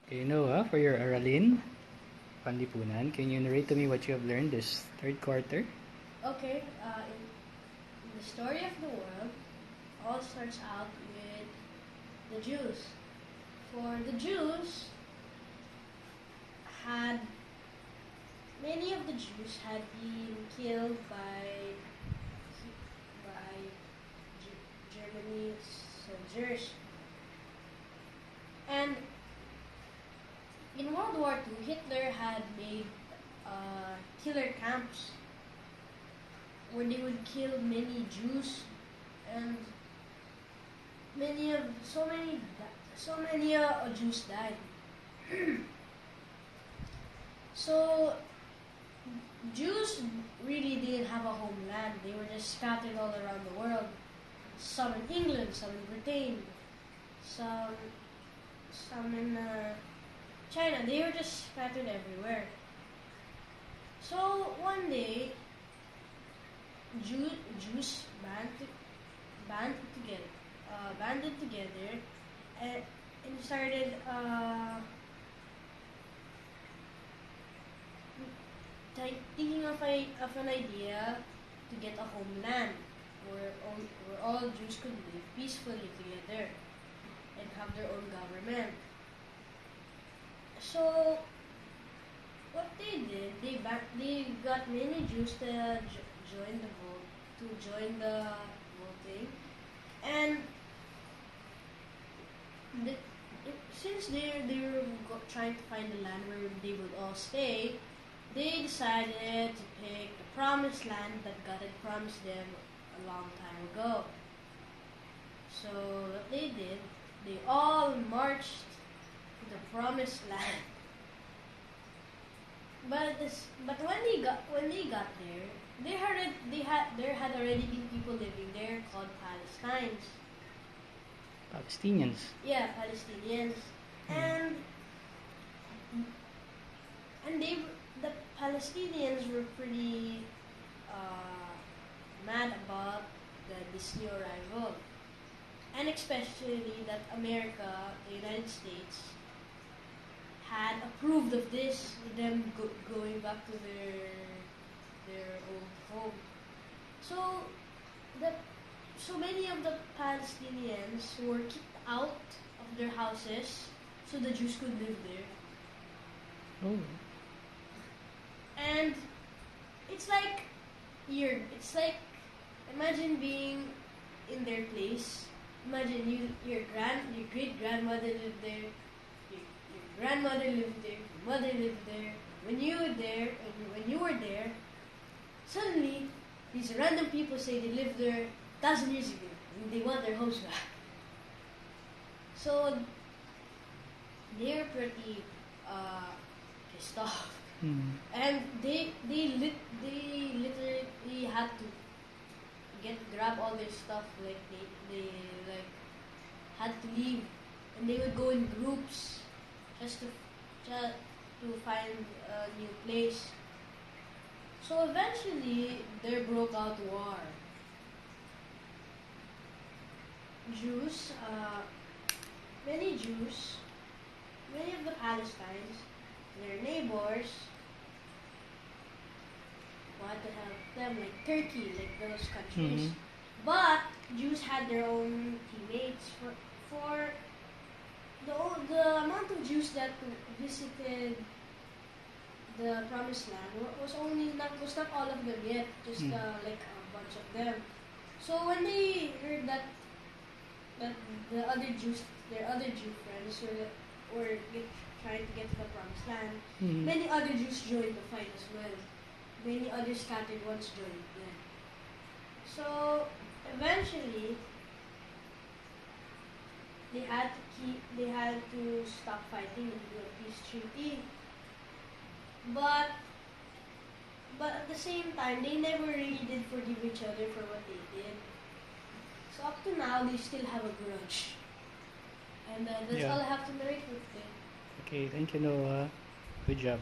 Okay, Noah, for your aralin, panlipunan, can you narrate to me what you have learned this third quarter? Okay, in the story of the world, all starts out with the Jews. For the Jews had many of the Jews had been killed by Germany soldiers, and in World War II, Hitler had made killer camps where they would kill many Jews, and so many Jews died. So Jews really didn't have a homeland. They were just scattered all around the world. Some in England, some in Britain, some in China. They were just scattered everywhere. So one day, Jews banded together, and started thinking of an idea to get a homeland where all Jews could live peacefully together and have their own government. So what they did, they got many Jews to join the voting, and the, since they were trying to find a land where they would all stay, they decided to pick the promised land that God had promised them a long time ago. So what they did, they all marched to the promised land. But when they got there, there had already been people living there called Palestinians. Palestinians. Yeah, Palestinians, and the Palestinians were pretty mad about this new arrival, and especially that America, the United States, had approved of this, them going back to their old home. So so many of the Palestinians were kicked out of their houses so the Jews could live there. Oh. And it's like imagine being in their place. Imagine your great grandmother lived there, your grandmother lived there, your mother lived there. When you were there, suddenly these random people say they lived there 1,000 years ago and they want their homes back. So they're pretty pissed off. And they literally had to grab all their stuff, like they like had to leave, and they would go in groups just to find a new place. So eventually there broke out war. Jews, many Jews, many of the Palestinians, their neighbors, wanted to help them, like Turkey, like those countries. But Jews had their own teammates. For the amount of Jews that visited the Promised Land was not all of them yet, just like a bunch of them. So when they heard that the other Jews, their other Jew friends, were trying to get to the Promised Land, many other Jews joined the fight as well. Many other scattered ones joined them. So eventually, they had to stop fighting and do a peace treaty. But at the same time, they never really did forgive each other for what they did. So up to now, they still have a grudge. And that's all I have to narrate for today. Okay, thank you, Noah. Good job.